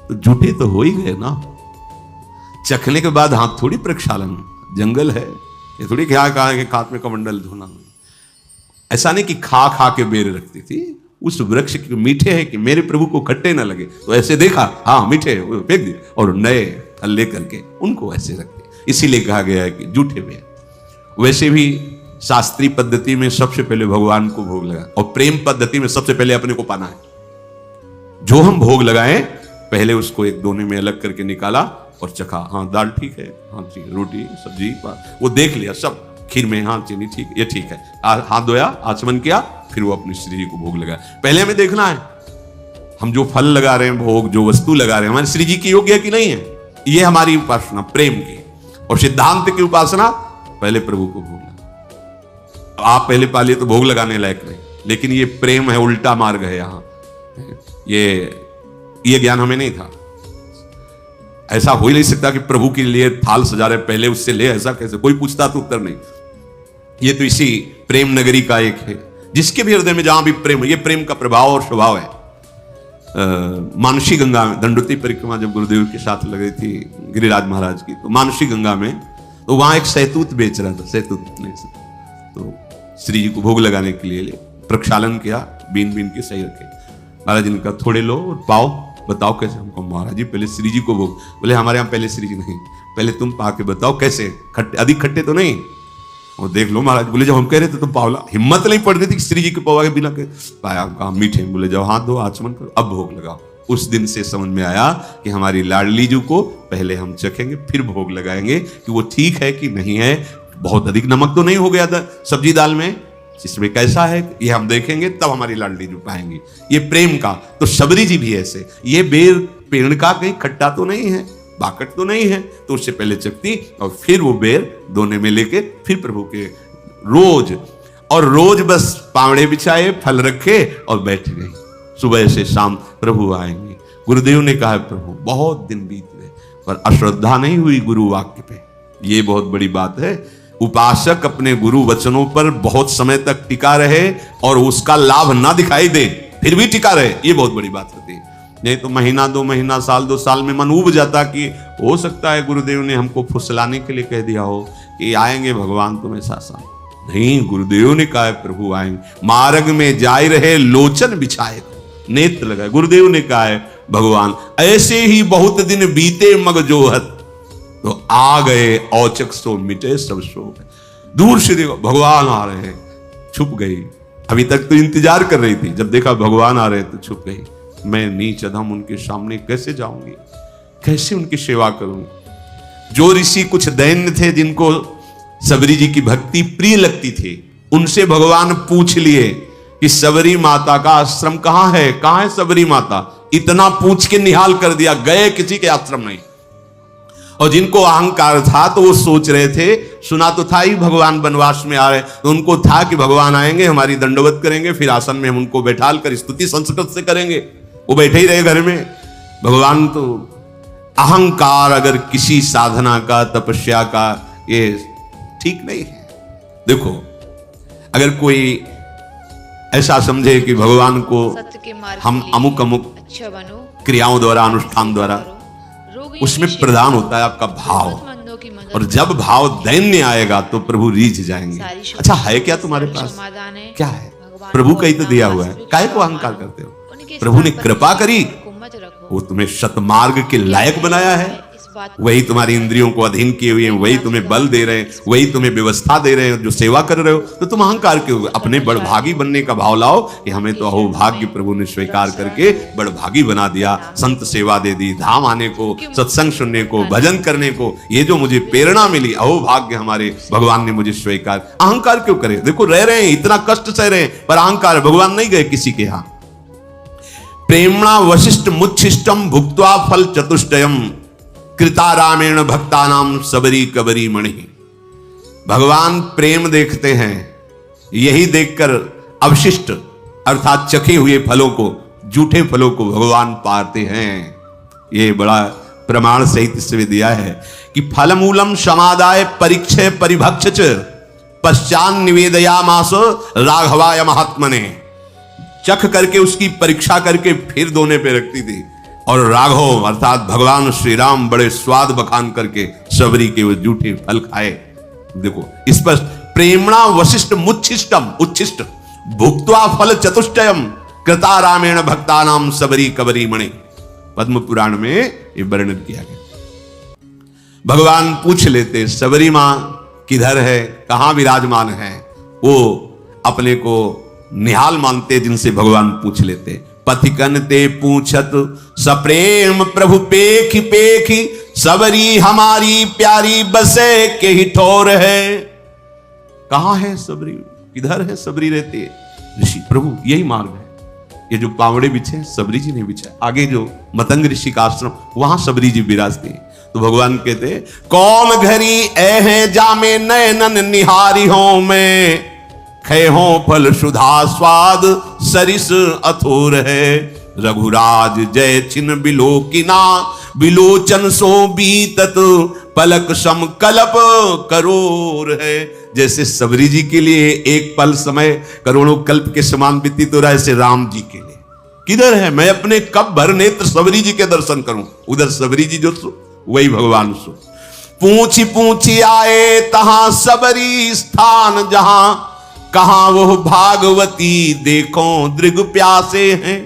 तो झूठे तो हो ही गए ना। चखने के बाद हाथ थोड़ी प्रक्षालन, जंगल है ये थोड़ी क्या कहा कि हाथ में कमंडल धोना। ऐसा नहीं कि खा खा के बेर रखती थी, उस वृक्ष के मीठे है कि मेरे प्रभु को खट्टे ना लगे तो ऐसे देखा, हाँ मीठे फेंक दिए, और नए फल लेकर के उनको ऐसे रखते। इसीलिए कहा गया है कि जूठे बेर। वैसे भी शास्त्रीय पद्धति में सबसे पहले भगवान को भोग लगा, और प्रेम पद्धति में सबसे पहले अपने को पाना है। जो हम भोग लगाएं पहले उसको एक दोने में अलग करके निकाला और चखा, हाँ दाल ठीक है, हाँ ठीक, रोटी सब्जी वो देख लिया सब, खीर में हाँ चीनी ठीक, ये ठीक है, हाथ धोया, आचमन किया, फिर वो अपनी श्री जी को भोग लगाया। पहले हमें देखना है हम जो फल लगा रहे हैं, भोग जो वस्तु लगा रहे हैं, हमारी श्री जी की योग्य है कि नहीं है। ये हमारी उपासना प्रेम की, और सिद्धांत की उपासना पहले प्रभु को भोग लगा। आप पहले पालिए तो भोग लगाने लायक नहीं, लेकिन ये प्रेम है, उल्टा मार्ग है। यहां ये ज्ञान हमें नहीं था। ऐसा हो ही नहीं सकता कि प्रभु के लिए थाल सजा रहे पहले उससे ले, ऐसा कैसे? कोई पूछता तो उत्तर नहीं। ये तो इसी प्रेम नगरी का एक है, जिसके भी हृदय में जहां भी प्रेम, ये प्रेम का प्रभाव और स्वभाव है। मानसी गंगा में दंडोती परिक्रमा जब गुरुदेव के साथ लग रही थी गिरिराज महाराज की, तो मानसी गंगा में तो वहां एक सहतूत बेच रहा था, सहतूत तो श्री जी को भोग लगाने के लिए प्रक्षालन किया, बीन बीन के सही रखे। महाराज जी ने कहा थोड़े लो और पाओ, बताओ कैसे। हमको महाराज जी पहले श्री जी को भोग, बोले हमारे यहाँ पहले श्री जी नहीं, पहले तुम पा के बताओ कैसे, खट्टे अधिक खट्टे तो नहीं। वो देख लो महाराज, बोले जब हम कह रहे थे तुम पावला, हिम्मत नहीं पड़ती थी श्री जी के पवा के बिना के पाया, कहा मीठे। बोले जब हाथ धो आचमन करो, अब भोग लगाओ। उस दिन से समझ में आया कि हमारी लाडली जी को पहले हम चखेंगे, फिर भोग लगाएंगे कि वो ठीक है कि नहीं है, बहुत अधिक नमक तो नहीं हो गया था सब्जी दाल में, इसमें कैसा है ये हम देखेंगे, तब हमारी लाडली जी पाएंगे। ये प्रेम का। तो शबरी जी भी ऐसे, ये बेर पेड़ का कहीं खट्टा तो नहीं है, बाकट तो नहीं है, तो उससे पहले चखती और फिर वो बेर दोने में लेके फिर प्रभु के रोज बस पावड़े बिछाए, फल रखे और बैठ गई। सुबह से शाम प्रभु आएंगे। गुरुदेव ने कहा प्रभु बहुत दिन बीत गए पर अश्रद्धा नहीं हुई गुरु वाक्य पे, ये बहुत बड़ी बात है। उपासक अपने गुरु वचनों पर बहुत समय तक टिका रहे और उसका लाभ ना दिखाई दे, फिर भी टिका रहे, ये बहुत बड़ी बात होती है। नहीं तो महीना 2 महीना, साल 2 साल में मन उब जाता कि हो सकता है गुरुदेव ने हमको फुसलाने के लिए कह दिया हो कि आएंगे भगवान तुम्हें सासा। नहीं, गुरुदेव ने कहा प्रभु आएंगे। मार्ग में जाए रहे लोचन बिछाए, नेत्र लगाए। गुरुदेव ने कहा है भगवान ऐसे ही बहुत दिन बीते मग जोहत, तो आ गए औचक सो मिटे सब शोक। दूर से देखो भगवान आ रहे हैं, छुप गई। अभी तक तो इंतजार कर रही थी, जब देखा भगवान आ रहे तो छुप गई। मैं नीच अधम उनके सामने कैसे जाऊंगी, कैसे उनकी सेवा करूंगी। जो ऋषि कुछ दैन्य थे जिनको सबरी जी की भक्ति प्रिय लगती थी, उनसे भगवान पूछ लिए कि सबरी माता का आश्रम कहां है, कहां है सबरी माता। इतना पूछ के निहाल कर दिया, गए किसी के आश्रम नहीं। और जिनको अहंकार था तो वो सोच रहे थे, सुना तो था ही भगवान वनवास में आ रहे, तो उनको था कि भगवान आएंगे, हमारी दंडवत करेंगे, फिर आसन में हम उनको बैठाल कर स्तुति संस्कृत से करेंगे। वो बैठे ही रहे घर में। भगवान तो अहंकार अगर किसी साधना का, तपस्या का, ये ठीक नहीं है। देखो अगर कोई ऐसा समझे कि भगवान को हम अमुक अमुक क्रियाओं द्वारा, अनुष्ठान द्वारा, उसमें प्रधान होता है आपका भाव, और जब भाव दैन्य आएगा तो प्रभु रीझ जाएंगे। अच्छा है क्या तुम्हारे पास, क्या है? प्रभु का ही तो दिया हुआ है, काहे को अहंकार करते हो? प्रभु ने कृपा करी, वो तुम्हें शतमार्ग के लायक बनाया है, वही तुम्हारी इंद्रियों को अधीन किए हुए हैं, वही तुम्हें बल दे रहे हैं, वही तुम्हें व्यवस्था दे रहे हैं, जो सेवा कर रहे हो, तो तुम अहंकार क्यों? अपने बड़भागी बनने का भाव लाओ कि हमें तो अहोभाग्य प्रभु ने स्वीकार करके बड़भागी बना दिया, संत सेवा दे दी, धाम आने को, सत्संग सुनने को, भजन करने को, ये जो मुझे प्रेरणा मिली, अहोभाग्य हमारे भगवान ने मुझे स्वीकार। अहंकार क्यों करे? देखो रह रहे हैं, इतना कष्ट सह रहे हैं, पर अहंकार। भगवान नहीं गए किसी के यहां। प्रेमणा वशिष्ठ मुच्छिष्टम भुक्त्वा फल चतुष्टयम कृता रामेण भक्तानाम सबरी कबरी मणि। भगवान प्रेम देखते हैं, यही देखकर अवशिष्ट अर्थात चखे हुए फलों को, जूठे फलों को भगवान पाते हैं। ये बड़ा प्रमाण सहित इसमें दिया है कि फलमूलम समादाय परीक्षे परिभक्ष पश्चान निवेदयामास राघवाय महात्मने। चख करके उसकी परीक्षा करके फिर दोने पे रखती थी, और राघव अर्थात भगवान श्री राम बड़े स्वाद बखान करके सबरी के वो जूठे फल खाए। देखो इस पर प्रेमणा वशिष्ठ मुच्छिष्टम, उच्छिष्ट भुक्त्वा फल चतुष्टयम कृता रामेण भक्तानाम सबरी कबरी मणि। पद्म पुराण में ये वर्णन किया गया। भगवान पूछ लेते सबरी मां किधर है, कहां विराजमान है, वो अपने को निहाल मानते, जिनसे भगवान पूछ लेते। पथिकन ते पूछत सप्रेम प्रभु पेखी पेखी सबरी हमारी प्यारी बसे के ही ठोर है। कहां है सबरी, किधर है सबरी रहती है? ऋषि प्रभु यही मार्ग है, ये जो पावड़े बिछे सबरी जी ने बिछा, आगे जो मतंग ऋषि का आश्रम वहां सबरी जी विराजते। तो भगवान कहते कौन घरी ए है जामे नयनन निहारी हो में खे हो फल सुधा स्वाद सरिस अथोर है। रघुराज जय छिन बिलोकिना बिलोचन सो बीतत पलक सम कल्प करोर है। जैसे सबरी जी के लिए एक पल समय करोड़ों कल्प के समान व्यतीत हो रहा है, ऐसे राम जी के लिए किधर है? मैं अपने कब भर नेत्र सबरी जी के दर्शन करूं? उधर सबरी जी जो सो वही भगवान सो। पूछी पूछी आए तहां सबरी स्थान जहां कहां वो भागवती देखो दृग प्यासे हैं।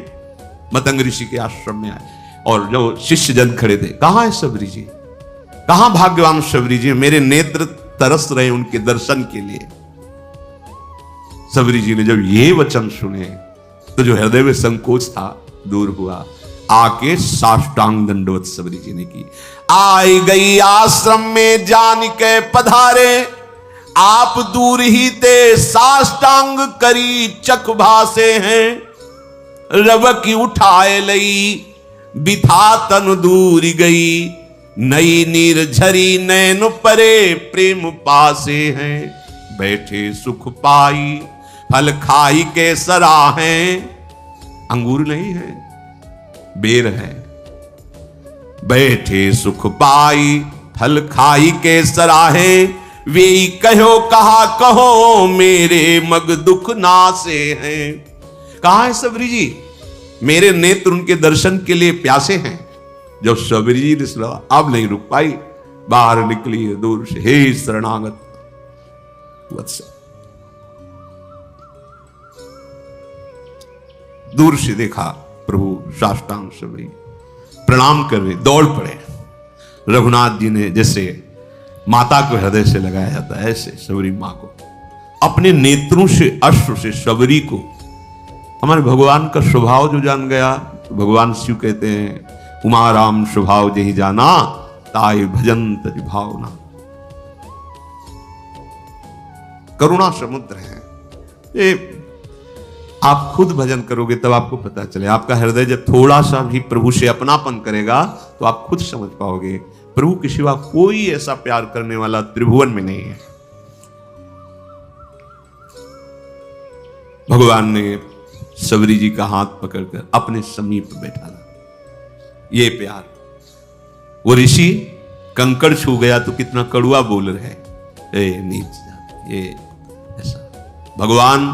मतंग ऋषि के आश्रम में आए और जो शिष्य जन खड़े थे, कहां है सबरी जी, कहां भाग्यवान सबरी जी, मेरे नेत्र तरस रहे उनके दर्शन के लिए। सबरी जी ने जब ये वचन सुने तो जो हृदय में संकोच था दूर हुआ, आके साष्टांग दंडवत सबरी जी ने की। आई गई आश्रम में जान के पधारे आप दूर ही ते साष्टांग करी चख भासे हैं। रव की उठाए लई बिथा तन दूर गई नई नीर झरी नैन परे प्रेम पासे हैं। बैठे सुख पाई फल खाई के सराहें, अंगूर नहीं है बेर है। बैठे सुख पाई फल खाई के सराहें वे कहो कहा कहो मेरे मग दुख नासे हैं। कहां है सबरी जी? मेरे नेत्र उनके दर्शन के लिए प्यासे हैं। जब सबरी जी ने सुना अब नहीं रुक पाई, बाहर निकली दूर से, हे शरणागत वत्स। दूर से देखा प्रभु साष्टांग सबरी प्रणाम कर रहे, दौड़ पड़े। रघुनाथ जी ने जैसे माता को हृदय से लगाया जाता है, ऐसे सबरी मां को अपने नेत्रों से अश्रु से सबरी को, हमारे भगवान का स्वभाव जो जान गया, तो भगवान शिव कहते हैं उमा राम स्वभाव जही जाना ताई भजन तज भावना। करुणा समुद्र है ये, आप खुद भजन करोगे तब आपको पता चले। आपका हृदय जब थोड़ा सा भी प्रभु से अपनापन करेगा तो आप खुद समझ पाओगे प्रभु के सिवा कोई ऐसा प्यार करने वाला त्रिभुवन में नहीं है। भगवान ने सबरी जी का हाथ पकड़कर अपने समीप बैठा ला। ये प्यार, वो ऋषि कंकड़ छू गया तो कितना कड़ुआ बोल रहे हैं, नीच ये ऐसा। भगवान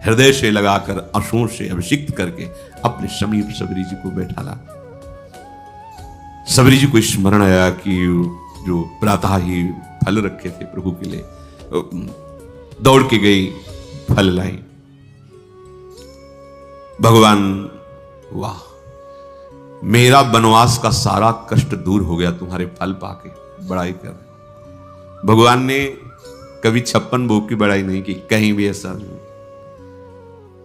हृदय से लगाकर आंसुओं से अभिषिक्त करके अपने समीप सबरी जी को बैठा ला। सबरी जी को स्मरण आया कि जो प्रातः ही फल रखे थे प्रभु के लिए, दौड़ के गई फल लाई। भगवान वाह, मेरा वनवास का सारा कष्ट दूर हो गया तुम्हारे फल पाके। बड़ाई कर रहे भगवान ने कभी 56 भोग की बड़ाई नहीं की, कहीं भी ऐसा नहीं।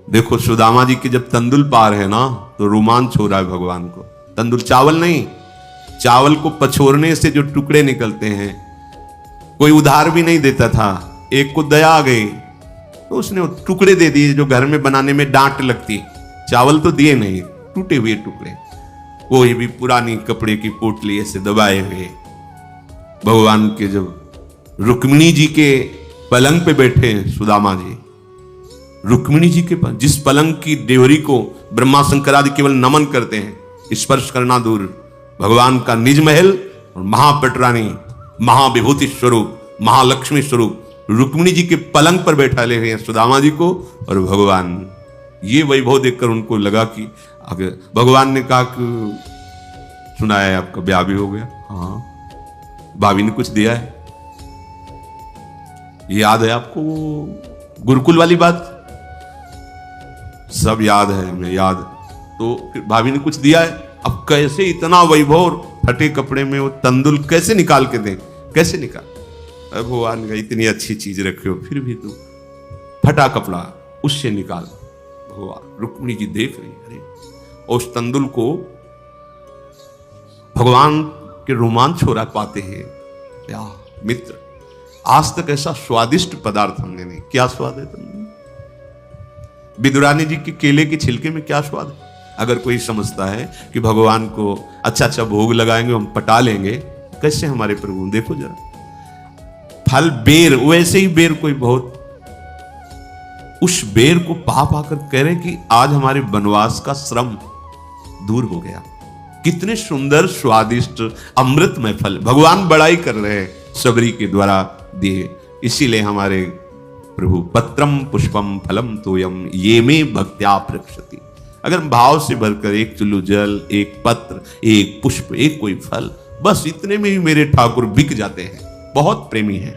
देखो सुदामा जी के जब तंदुल पा रहे हैं ना तो रोमांच हो रहा है भगवान को। तंदुल चावल नहीं, चावल को पछोरने से जो टुकड़े निकलते हैं, कोई उधार भी नहीं देता था। एक को दया आ गई तो उसने टुकड़े दे दिए जो घर में बनाने में डांट लगती, चावल तो दिए नहीं, टूटे हुए टुकड़े, कोई भी पुरानी कपड़े की पोटली ऐसे दबाए हुए। भगवान के जब रुक्मिणी जी के पलंग पे बैठे सुदामा जी, रुक्मिणी जी के पास जिस पलंग की देवरी को ब्रह्मा शंकर आदि केवल नमन करते हैं, स्पर्श करना दूर, भगवान का निज महल और महापटरानी, महाविभूति स्वरूप, महालक्ष्मी स्वरूप रुक्मिणी जी के पलंग पर बैठा ले गए सुदामा जी को। और भगवान ये वैभव देखकर उनको लगा कि भगवान ने कहा कि सुना है आपका ब्याह भी हो गया। हाँ, भाभी ने कुछ दिया है, याद है आपको वो गुरुकुल वाली बात? सब याद है हमें, याद। तो फिर भाभी ने कुछ दिया है। अब कैसे इतना वैभव फटे कपड़े में वो तंदुल कैसे निकाल के दें, कैसे निकाल? अब भगवान का इतनी अच्छी चीज रखे हो फिर भी तू फटा कपड़ा उससे निकाल। भगवान रुक्मिणी जी देख रही, अरे उस तंदुल को भगवान के रोमांच हो रहा पाते हैं। क्या मित्र, आज तक ऐसा स्वादिष्ट पदार्थ हमने नहीं। क्या स्वाद है तंदुल? विदुरानी जी के केले के छिलके में क्या स्वाद है? अगर कोई समझता है कि भगवान को अच्छा अच्छा भोग लगाएंगे हम पटा लेंगे, कैसे हमारे प्रभु, देखो जरा फल बेर, वैसे ही बेर कोई बहुत, उस बेर को पा पाकर कह रहे कि आज हमारे वनवास का श्रम दूर हो गया। कितने सुंदर स्वादिष्ट अमृतमय फल भगवान बड़ाई कर रहे हैं सबरी के द्वारा दिए। इसीलिए हमारे प्रभु पत्रम पुष्पम फलम तोयम ये में भक्त्या प्रक्षति। अगर भाव से भरकर एक चुल्लू जल, एक पत्र, एक पुष्प, एक कोई फल, बस इतने में ही मेरे ठाकुर बिक जाते हैं। बहुत प्रेमी हैं।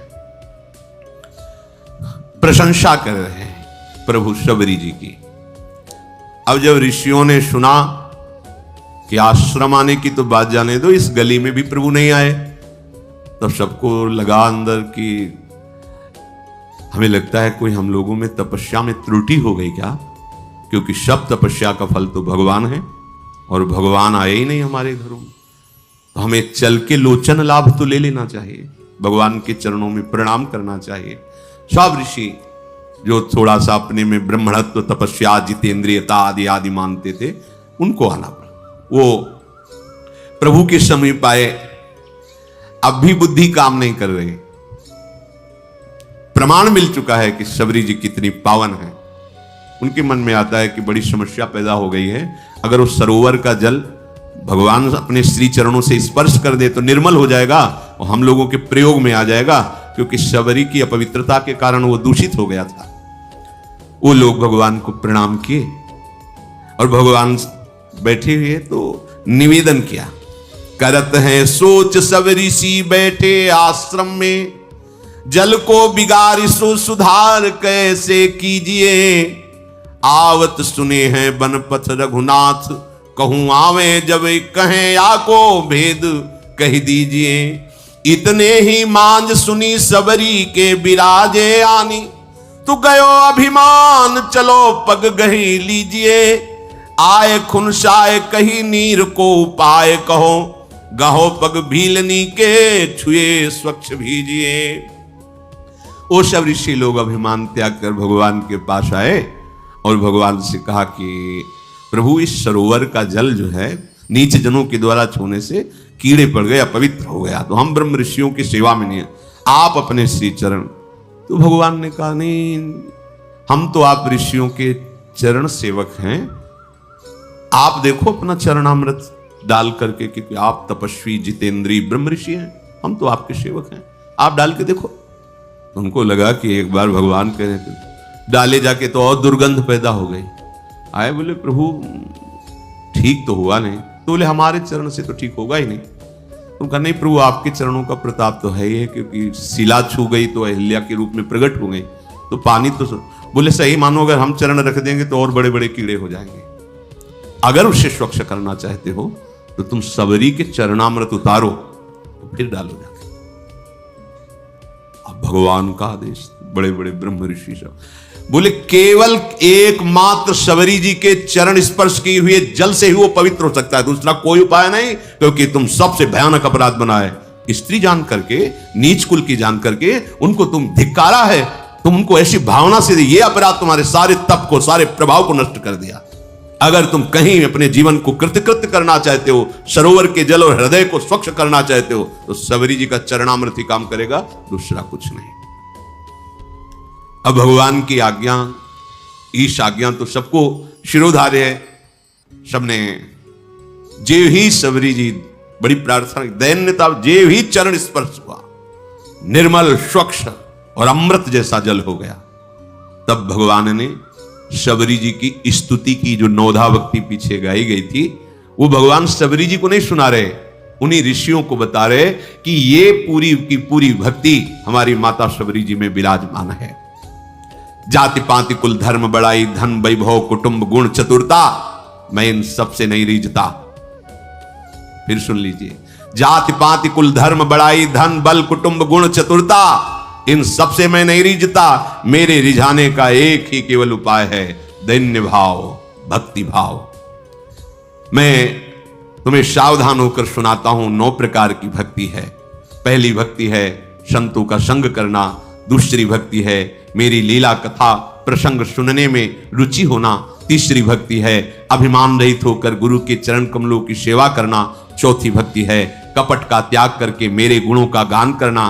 प्रशंसा कर रहे हैं प्रभु शबरी जी की। अब जब ऋषियों ने सुना कि आश्रम आने की तो बात जाने दो, इस गली में भी प्रभु नहीं आए, तो सबको लगा अंदर कि हमें लगता है कोई हम लोगों में तपस्या में त्रुटि हो गई क्या, क्योंकि सब तपस्या का फल तो भगवान है और भगवान आए ही नहीं हमारे घरों में। तो हमें चल के लोचन लाभ तो ले लेना चाहिए, भगवान के चरणों में प्रणाम करना चाहिए। सब ऋषि जो थोड़ा सा अपने में ब्रह्मणत्व, तपस्या, जितेंद्रियता आदि आदि मानते थे, उनको आना पड़ा। वो प्रभु के समीप आए, अब भी बुद्धि काम नहीं कर रही। प्रमाण मिल चुका है कि शबरी जी कितनी पावन है। उनके मन में आता है कि बड़ी समस्या पैदा हो गई है, अगर उस सरोवर का जल भगवान अपने श्री चरणों से स्पर्श कर दे तो निर्मल हो जाएगा और हम लोगों के प्रयोग में आ जाएगा, क्योंकि शबरी की अपवित्रता के कारण वो दूषित हो गया था। वो लोग भगवान को प्रणाम किए और भगवान बैठे हुए तो निवेदन किया, करत हैं सोच सब ऋषि बैठे आश्रम में, जल को बिगाड़ सो सुधार कैसे कीजिए, आवत सुने हैं बनपथ रघुनाथ, कहूं आवे जब कहें आको भेद कह दीजिए, इतने ही मांझ सुनी सबरी के बिराजे आनी, तू गयो अभिमान चलो पग गही लीजिए, आए खुनसाए कही नीर को पाए कहो, गहो पग भीलनी के छुए स्वच्छ भीजिए। वो सब ऋषि लोग अभिमान त्याग कर भगवान के पास आए और भगवान से कहा कि प्रभु इस सरोवर का जल जो है नीच जनों के द्वारा छूने से कीड़े पड़ गए, अपवित्र हो गया, तो हम ब्रह्म ऋषियों की सेवा में नहीं है, आप अपने श्री चरण। तो भगवान ने कहा नहीं, हम तो आप ऋषियों के चरण सेवक हैं, आप देखो अपना चरणामृत डाल करके, क्योंकि आप तपस्वी जितेंद्री ब्रह्म ऋषि हैं, हम तो आपके सेवक हैं, आप डाल के देखो। उनको लगा कि एक बार भगवान कह रहे थे, डाले जाके तो और दुर्गंध पैदा हो गई। आए बोले प्रभु ठीक तो हुआ नहीं, तो बोले हमारे चरण से तो ठीक होगा ही नहीं। तो कहा नहीं प्रभु आपके चरणों का प्रताप तो है ही है, क्योंकि शिला छू गई तो अहिल्या के रूप में प्रकट हो गई, तो पानी तो बोले सही मानो अगर हम चरण रख देंगे तो और बड़े बड़े कीड़े हो जाएंगे। अगर उसे स्वच्छ करना चाहते हो तो तुम सबरी के चरणामृत उतारो तो फिर डालो जाके। अब भगवान का आदेश, बड़े बड़े ब्रह्म ऋषि सब बोले केवल एकमात्र सबरी जी के चरण स्पर्श किए हुए जल से ही वो पवित्र हो सकता है, दूसरा कोई उपाय नहीं। क्योंकि तुम सबसे भयानक अपराध बनाए, स्त्री जान करके, नीच कुल की जान करके उनको तुम धिक्कारा है, तुम उनको ऐसी भावना से ये अपराध तुम्हारे सारे तप को, सारे प्रभाव को नष्ट कर दिया। अगर तुम कहीं अपने जीवन को कृतकृत्य करना चाहते हो, सरोवर के जल और हृदय को स्वच्छ करना चाहते हो, तो सबरी जी का चरणामृत ही काम करेगा, दूसरा कुछ नहीं। अब भगवान की आज्ञा, ईश आज्ञा तो सबको शिरोधार्य है, सबने जेव ही सबरी जी बड़ी प्रार्थना, दैन्यता, जेव ही चरण स्पर्श हुआ, निर्मल स्वच्छ और अमृत जैसा जल हो गया। तब भगवान ने सबरी जी की स्तुति की, जो नौधा भक्ति पीछे गाई गई थी, वो भगवान सबरी जी को नहीं सुना रहे, उन्हीं ऋषियों को बता रहे कि ये पूरी की पूरी भक्ति हमारी माता सबरी जी में विराजमान है। जाति पाति कुल धर्म बड़ाई धन वैभव कुटुंब गुण चतुरता, मैं इन सबसे नहीं रीझता। फिर सुन लीजिए, जाति पाति कुल धर्म बड़ाई धन बल कुटुंब गुण चतुरता, इन सबसे मैं नहीं रीझता। मेरे रिझाने का एक ही केवल उपाय है, दैन्य भाव, भक्ति भाव। मैं तुम्हें सावधान होकर सुनाता हूं, 9 प्रकार की भक्ति है। पहली भक्ति है संतों का संग करना, दूसरी भक्ति है मेरी लीला कथा प्रसंग सुनने में रुचि होना, तीसरी भक्ति है अभिमान रहित होकर गुरु के चरण कमलों की सेवा करना, चौथी भक्ति है कपट का त्याग करके मेरे गुणों का गान करना,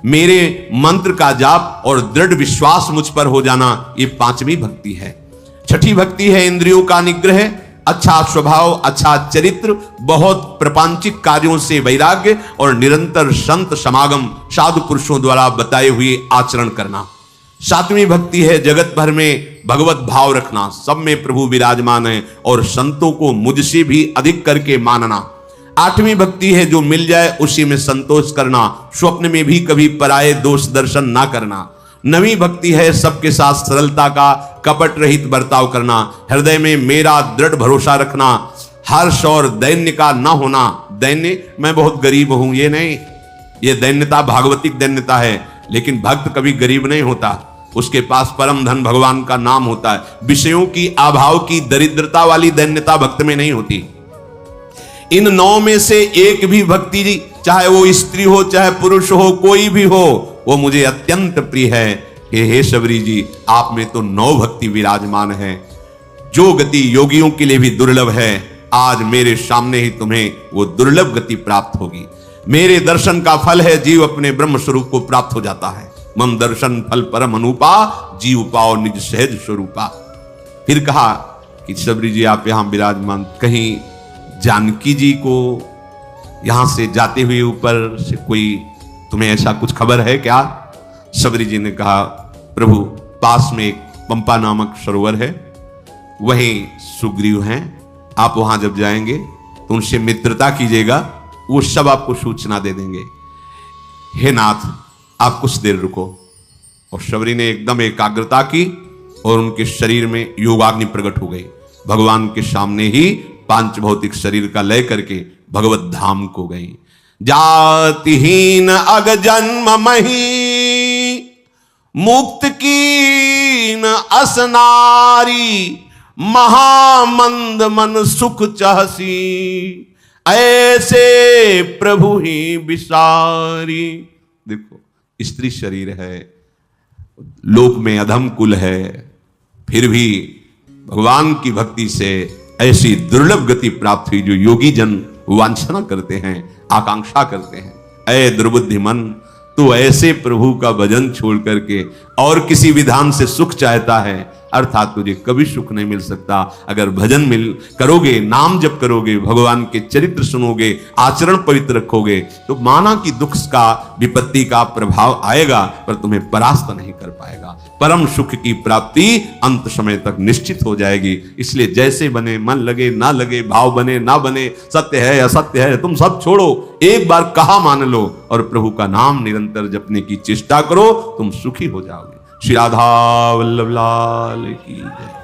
मेरे मंत्र का जाप और दृढ़ विश्वास मुझ पर हो जाना, ये 5वीं भक्ति है। छठी भक्ति है इंद्रियों का निग्रह, अच्छा स्वभाव, अच्छा चरित्र, बहुत प्रपंचिक कार्यों से वैराग्य और निरंतर संत समागम, साधु पुरुषों द्वारा बताए हुए आचरण करना। 7वीं भक्ति है जगत भर में भगवत भाव रखना, सब में प्रभु विराजमान है और संतों को मुझसे भी अधिक करके मानना। 8वीं भक्ति है जो मिल जाए उसी में संतोष करना, स्वप्न में भी कभी पराये दोष दर्शन ना करना। 9वीं भक्ति है सबके साथ सरलता का कपट रहित बर्ताव करना, हृदय में मेरा दृढ़ भरोसा रखना, हर्ष और दैन्य का ना होना। दैन्य मैं बहुत गरीब हूं, ये नहीं, ये दैन्यता भागवतिक दैन्यता है। लेकिन भक्त कभी गरीब नहीं होता, उसके पास परम धन भगवान का नाम होता है। विषयों की अभाव की दरिद्रता वाली दैन्यता भक्त में नहीं होती। इन 9 में से एक भी भक्ति, चाहे वो स्त्री हो चाहे पुरुष हो, कोई भी हो, वो मुझे अत्यंत प्रिय है कि हे सबरी जी, आप में तो 9 भक्ति विराजमान है, जो गति योगियों के लिए भी दुर्लभ है। आज मेरे सामने ही तुम्हें वो दुर्लभ गति प्राप्त होगी। मेरे दर्शन का फल है जीव अपने ब्रह्म स्वरूप को प्राप्त हो जाता है। मम दर्शन फल परम अनुपा, जीव पाओ निज सहज स्वरूपा। फिर कहा कि सबरी जी आप यहां विराजमान, कहीं जानकी जी को यहां से जाते हुए ऊपर से कोई तुम्हें ऐसा कुछ खबर है क्या? सबरी जी ने कहा प्रभु, पास में एक पंपा नामक सरोवर है, वहीं सुग्रीव हैं, आप वहां जब जाएंगे तो उनसे मित्रता कीजिएगा, वो सब आपको सूचना दे देंगे। हे नाथ, आप कुछ देर रुको। और सबरी ने एकदम एकाग्रता की और उनके शरीर में योगाग्नि प्रकट हो गई। भगवान के सामने ही पांच भौतिक शरीर का लय करके भगवत धाम को गई। जातिहीन अग जन्म मही, मुक्त कीन असनारी, महामंद मन सुख चाहसी, ऐसे प्रभु ही विसारी। देखो, स्त्री शरीर है, लोक में अधम कुल है, फिर भी भगवान की भक्ति से ऐसी दुर्लभ गति प्राप्त हुई जो योगी जन वांछना करते हैं, आकांक्षा करते हैं। ऐ दुर्बुद्धि मन, तू ऐसे प्रभु का भजन छोड़ करके और किसी विधान से सुख चाहता है, अर्थात तुझे कभी सुख नहीं मिल सकता। अगर भजन करोगे, नाम जप करोगे, भगवान के चरित्र सुनोगे, आचरण पवित्र रखोगे, तो माना कि दुख का, विपत्ति का प्रभाव आएगा, पर तुम्हें परास्त नहीं कर पाएगा। परम सुख की प्राप्ति अंत समय तक निश्चित हो जाएगी। इसलिए जैसे बने, मन लगे ना लगे, भाव बने ना बने, सत्य है असत्य है, तुम सब छोड़ो, एक बार कहा मान लो और प्रभु का नाम निरंतर जपने की चेष्टा करो, तुम सुखी हो जाओगे। श्री राधा वल्लभ लाल की जय।